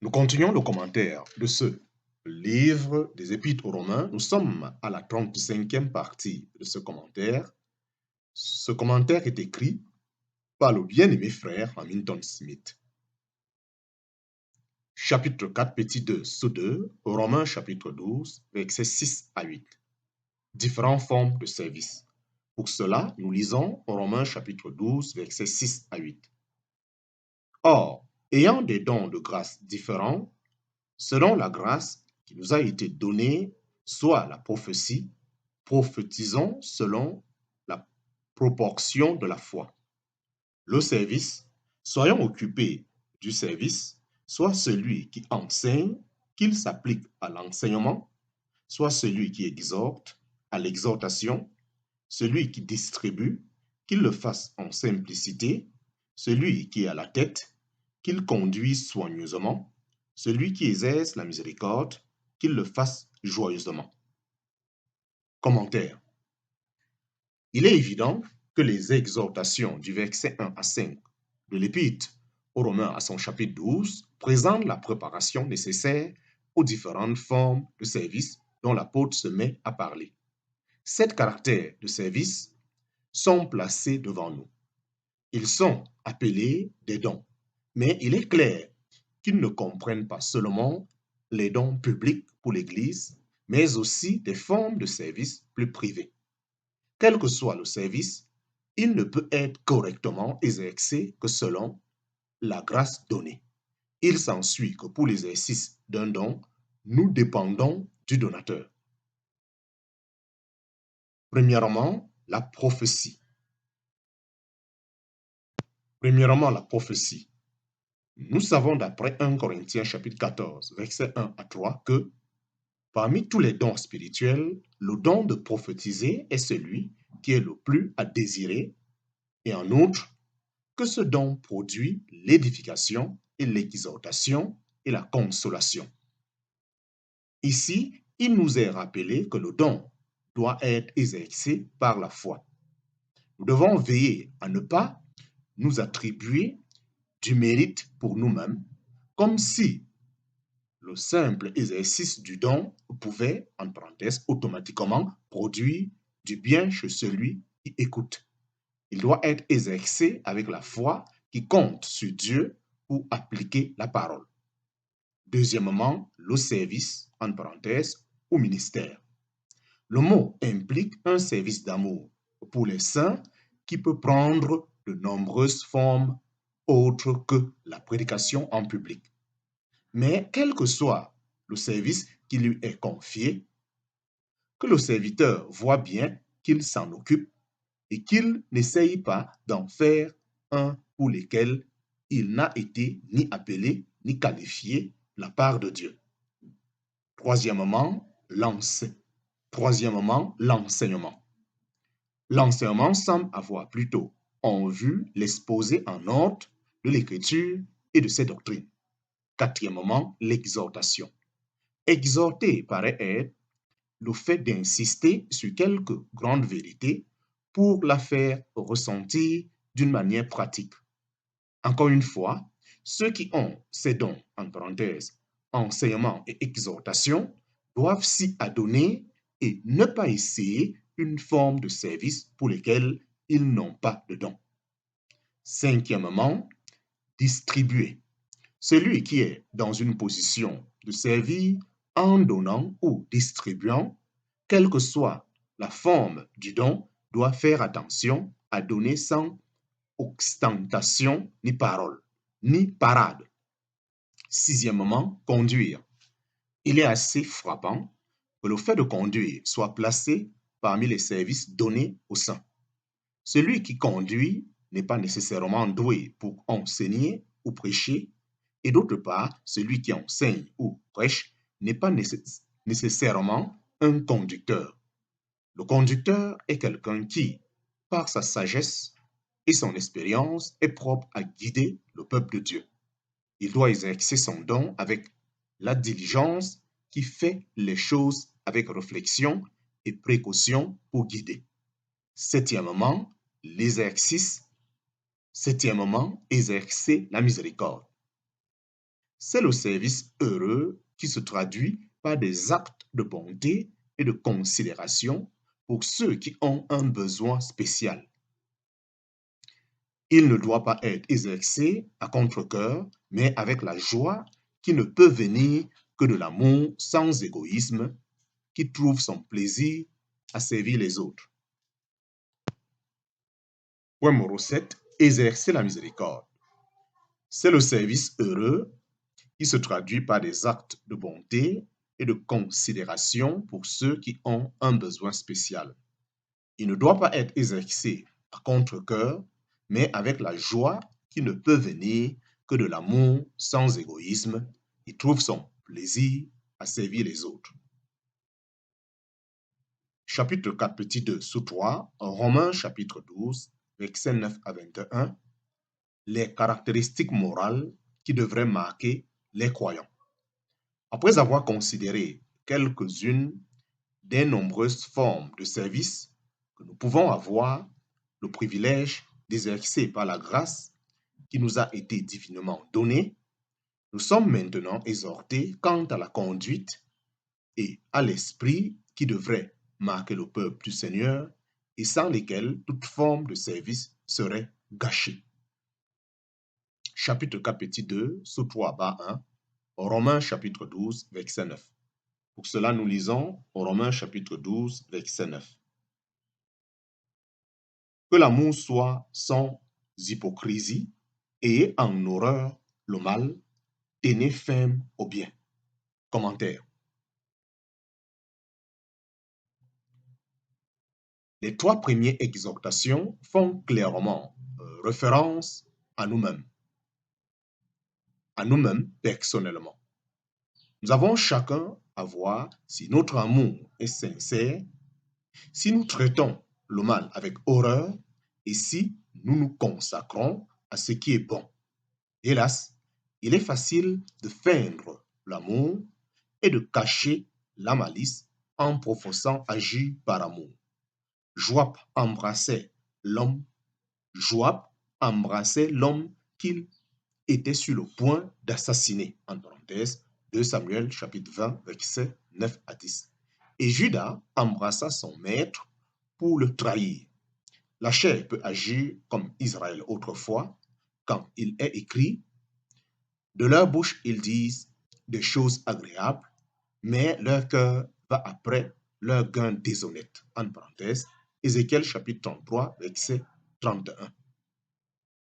Nous continuons le commentaire de ce livre des Épîtres aux Romains. Nous sommes à la 35e partie de ce commentaire. Ce commentaire est écrit par le bien-aimé frère Hamilton Smith. Chapitre 4, petit 2, sous 2, Romains chapitre 12, versets 6 à 8. Différentes formes de service. Pour cela, nous lisons Romains chapitre 12, versets 6 à 8. Or, ayant des dons de grâce différents, selon la grâce qui nous a été donnée, soit la prophétie, prophétisons selon la proportion de la foi. Le service, soyons occupés du service, soit celui qui enseigne, qu'il s'applique à l'enseignement, soit celui qui exhorte, à l'exhortation, celui qui distribue, qu'il le fasse en simplicité, celui qui est à la tête, qu'il conduise soigneusement, celui qui exerce la miséricorde, qu'il le fasse joyeusement. Commentaire. Il est évident que les exhortations du verset 1 à 5 de l'Épître aux Romains à son chapitre 12 présentent la préparation nécessaire aux différentes formes de service dont l'apôtre se met à parler. Sept caractères de service sont placés devant nous. Ils sont appelés des dons, mais il est clair qu'ils ne comprennent pas seulement les dons publics pour l'Église, mais aussi des formes de service plus privées. Quel que soit le service, il ne peut être correctement exercé que selon la grâce donnée. Il s'ensuit que pour l'exercice d'un don, nous dépendons du donateur. Premièrement, la prophétie. Nous savons d'après 1 Corinthiens chapitre 14, versets 1 à 3 que parmi tous les dons spirituels, le don de prophétiser est celui qui est le plus à désirer, et en outre, que ce don produit l'édification et l'exhortation et la consolation. Ici, il nous est rappelé que le don doit être exercé par la foi. Nous devons veiller à ne pas nous attribuer du mérite pour nous-mêmes, comme si le simple exercice du don pouvait, en parenthèse, automatiquement produire du bien chez celui qui écoute. Il doit être exercé avec la foi qui compte sur Dieu pour appliquer la parole. Deuxièmement, le service, en parenthèse, au ministère. Le mot implique un service d'amour pour les saints qui peut prendre de nombreuses formes autres que la prédication en public. Mais quel que soit le service qui lui est confié, que le serviteur voit bien qu'il s'en occupe et qu'il n'essaye pas d'en faire un pour lequel il n'a été ni appelé ni qualifié de la part de Dieu. Troisièmement, l'enseignement. L'enseignement semble avoir plutôt en vue l'exposé en ordre de l'Écriture et de ses doctrines. Quatrièmement, l'exhortation. Exhorter paraît être le fait d'insister sur quelques grandes vérités pour la faire ressentir d'une manière pratique. Encore une fois, ceux qui ont ces dons, en parenthèse, enseignement et exhortation, doivent s'y adonner et ne pas essayer une forme de service pour lesquels ils n'ont pas de dons. Cinquièmement, distribuer. Celui qui est dans une position de servir en donnant ou distribuant, quelle que soit la forme du don, doit faire attention à donner sans ostentation ni parole, ni parade. Sixièmement, conduire. Il est assez frappant que le fait de conduire soit placé parmi les services donnés aux saints. Celui qui conduit n'est pas nécessairement doué pour enseigner ou prêcher, et d'autre part, celui qui enseigne ou prêche n'est pas nécessairement un conducteur. Le conducteur est quelqu'un qui, par sa sagesse et son expérience, est propre à guider le peuple de Dieu. Il doit exercer son don avec la diligence qui fait les choses avec réflexion et précaution pour guider. Septièmement, exercer la miséricorde. C'est le service heureux qui se traduit par des actes de bonté et de considération pour ceux qui ont un besoin spécial. Il ne doit pas être exercé à contre-cœur, mais avec la joie qui ne peut venir que de l'amour sans égoïsme, qui trouve son plaisir à servir les autres. Point numéro 7. Exercer la miséricorde. C'est le service heureux qui se traduit par des actes de bonté et de considération pour ceux qui ont un besoin spécial. Il ne doit pas être exercé à contre-cœur, mais avec la joie qui ne peut venir que de l'amour sans égoïsme. Il trouve son plaisir à servir les autres. Chapitre 4, petit 2, sous 3, Romains chapitre 12, versets 9 à 21, les caractéristiques morales qui devraient marquer les croyants. Après avoir considéré quelques-unes des nombreuses formes de service que nous pouvons avoir le privilège d'exercer par la grâce qui nous a été divinement donnée, nous sommes maintenant exhortés quant à la conduite et à l'esprit qui devrait marquer le peuple du Seigneur et sans lesquels toute forme de service serait gâchée. Chapitre 4, petit 2, sous 3, bas 1, Romains chapitre 12, verset 9. Pour cela, nous lisons Romains chapitre 12, verset 9. Que l'amour soit sans hypocrisie, et en horreur le mal, tenez ferme au bien. Commentaire. Les trois premières exhortations font clairement référence à nous-mêmes personnellement. Nous avons chacun à voir si notre amour est sincère, si nous traitons le mal avec horreur et si nous nous consacrons à ce qui est bon. Hélas, il est facile de feindre l'amour et de cacher la malice en professant agir par amour. Joab embrassait l'homme qu'il était sur le point d'assassiner. En parenthèse, 2 Samuel chapitre 20, versets 9 à 10. Et Judas embrassa son maître pour le trahir. La chair peut agir comme Israël autrefois, quand il est écrit « De leur bouche ils disent des choses agréables, mais leur cœur va après leur gain déshonnête. » En parenthèse, Ézéchiel chapitre 33, verset 31.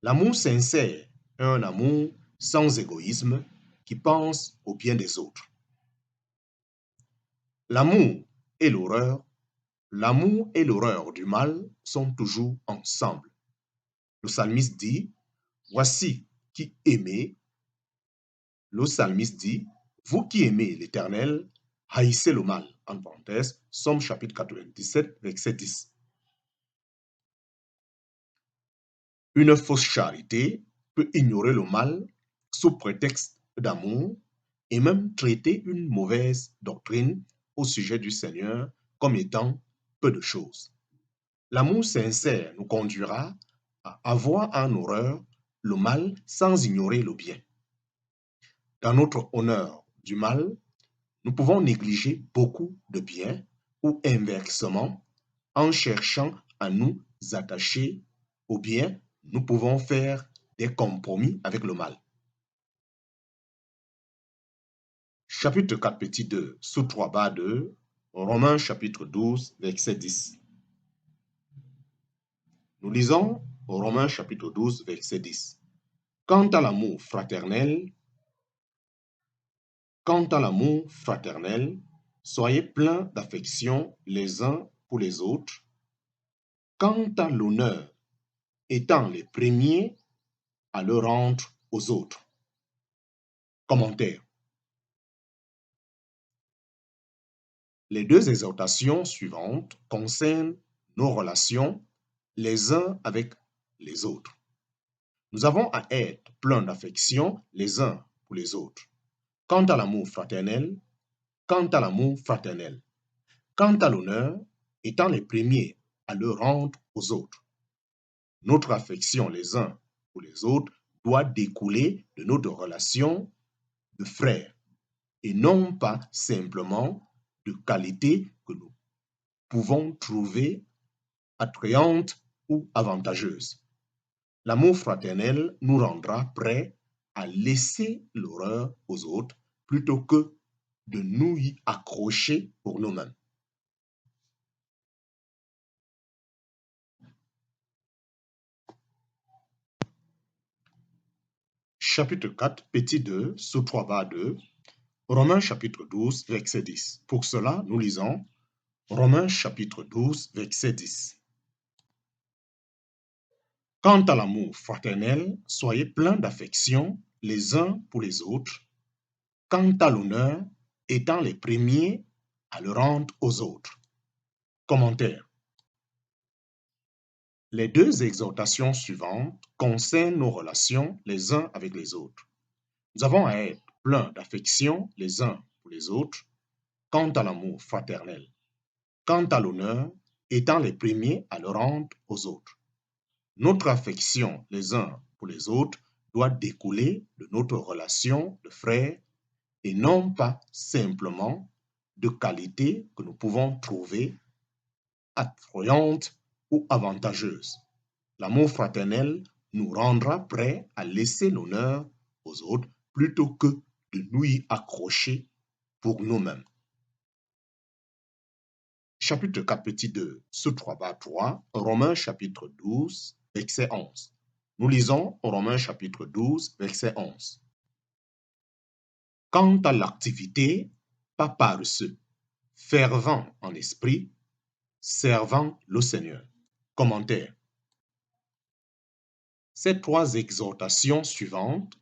L'amour sincère est un amour sans égoïsme qui pense au bien des autres. L'amour et l'horreur du mal sont toujours ensemble. Le psalmiste dit, voici qui aimez. Le psalmiste dit, vous qui aimez l'Éternel, haïssez le mal. En parenthèse, Psaume chapitre 97, verset 10. Une fausse charité peut ignorer le mal sous prétexte d'amour et même traiter une mauvaise doctrine au sujet du Seigneur comme étant peu de choses. L'amour sincère nous conduira à avoir en horreur le mal sans ignorer le bien. Dans notre honneur du mal, nous pouvons négliger beaucoup de bien ou inversement, en cherchant à nous attacher au bien, nous pouvons faire des compromis avec le mal. Chapitre 4, petit 2, sous 3 bas 2, Romains chapitre 12, verset 10. Nous lisons Romains chapitre 12, verset 10. Quant à l'amour fraternel, soyez pleins d'affection les uns pour les autres. Quant à l'honneur, étant les premiers à le rendre aux autres. Commentaire. Les deux exhortations suivantes concernent nos relations les uns avec les autres. Nous avons à être pleins d'affection les uns pour les autres. Quant à l'amour fraternel, quant à l'honneur, étant les premiers à le rendre aux autres. Notre affection les uns pour les autres doit découler de notre relation de frères et non pas simplement de qualités que nous pouvons trouver attrayantes ou avantageuses. L'amour fraternel nous rendra prêts à laisser l'horreur aux autres plutôt que de nous y accrocher pour nous-mêmes. Chapitre 4, petit 2, sous 3-2, Romains chapitre 12, verset 10. Pour cela, nous lisons Romains chapitre 12, verset 10. Quant à l'amour fraternel, soyez pleins d'affection les uns pour les autres. Quant à l'honneur, étant les premiers à le rendre aux autres. Commentaire. Les deux exhortations suivantes concernent nos relations les uns avec les autres. Nous avons à être pleins d'affection les uns pour les autres, quant à l'amour fraternel. Quant à l'honneur, étant les premiers à le rendre aux autres. Notre affection les uns pour les autres doit découler de notre relation de frères et non pas simplement de qualités que nous pouvons trouver attrayantes ou avantageuses. L'amour fraternel nous rendra prêts à laisser l'honneur aux autres plutôt que de nous y accrocher pour nous-mêmes. Chapitre 4, petit 2, sous 3-3, Romains chapitre 12, verset 11. Nous lisons Romains chapitre 12, verset 11. Quant à l'activité, pas paresseux, fervent en esprit, servant le Seigneur. Commentaire. Ces trois exhortations suivantes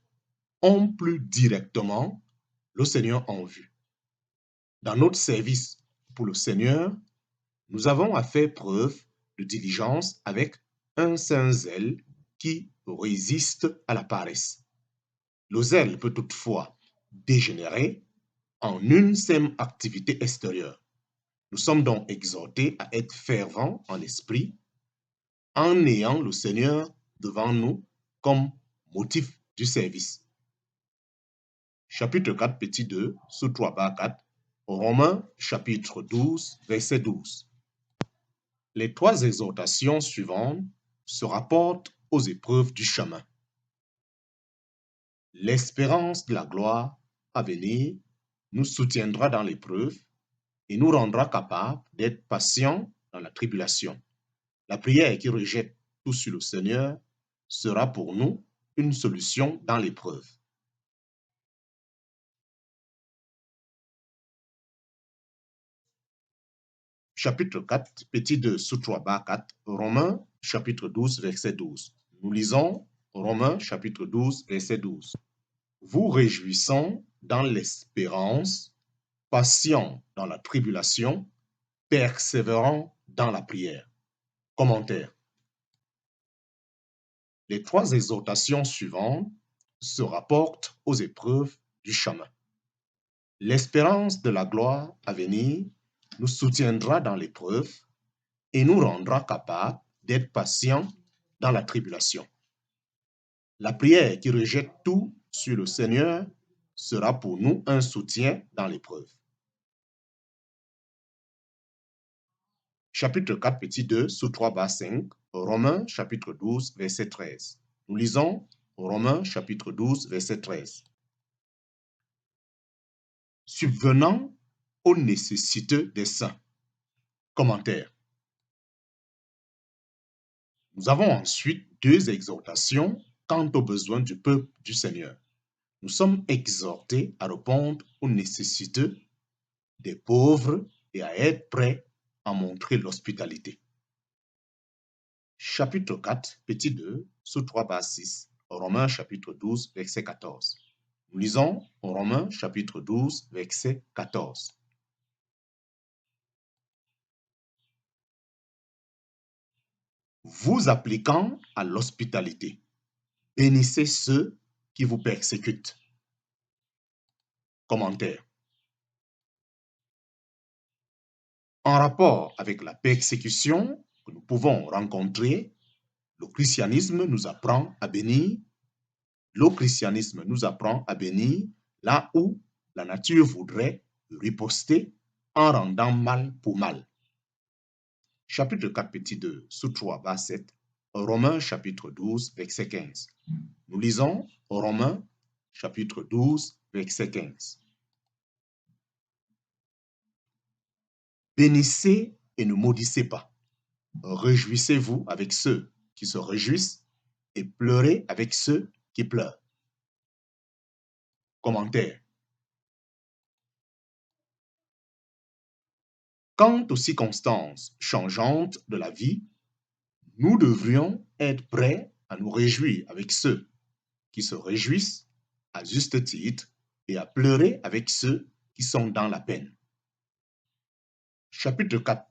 ont plus directement le Seigneur en vue. Dans notre service pour le Seigneur, nous avons à faire preuve de diligence avec un saint zèle qui résiste à la paresse. Le zèle peut toutefois dégénérer en une simple activité extérieure. Nous sommes donc exhortés à être fervents en esprit en ayant le Seigneur devant nous comme motif du service. Chapitre 4, petit 2, sous 3-4, Romains chapitre 12, verset 12. Les trois exhortations suivantes se rapportent aux épreuves du chemin. L'espérance de la gloire à venir nous soutiendra dans l'épreuve et nous rendra capables d'être patients dans la tribulation. La prière qui rejette tout sur le Seigneur sera pour nous une solution dans l'épreuve. Chapitre 4, petit 2, sous 3-4, Romains chapitre 12, verset 12. Nous lisons Romains chapitre 12, verset 12. Vous réjouissant dans l'espérance, patient dans la tribulation, persévérant dans la prière. Commentaire. Les trois exhortations suivantes se rapportent aux épreuves du chemin. L'espérance de la gloire à venir nous soutiendra dans l'épreuve et nous rendra capables d'être patients dans la tribulation. La prière qui rejette tout sur le Seigneur sera pour nous un soutien dans l'épreuve. Chapitre 4, petit 2, sous 3-5, Romains chapitre 12, verset 13. Nous lisons Romains chapitre 12, verset 13. Subvenant aux nécessités des saints. Commentaire. Nous avons ensuite deux exhortations quant aux besoins du peuple du Seigneur. Nous sommes exhortés à répondre aux nécessités des pauvres et à être prêts à montrer l'hospitalité. Chapitre 4, petit 2, sous 3-6, Romains chapitre 12, verset 14. Nous lisons Romains chapitre 12, verset 14. Vous appliquant à l'hospitalité, bénissez ceux qui vous persécutent. Commentaire. En rapport avec la persécution que nous pouvons rencontrer, le christianisme nous apprend à bénir. Le christianisme nous apprend à bénir là où la nature voudrait riposter en rendant mal pour mal. Chapitre 4, petit 2, sous 3, bas 7, Romains chapitre 12, verset 15. Nous lisons Romains chapitre 12, verset 15. Bénissez et ne maudissez pas. Réjouissez-vous avec ceux qui se réjouissent et pleurez avec ceux qui pleurent. Commentaire. Quant aux circonstances changeantes de la vie, nous devrions être prêts à nous réjouir avec ceux qui se réjouissent à juste titre et à pleurer avec ceux qui sont dans la peine. Chapitre 4,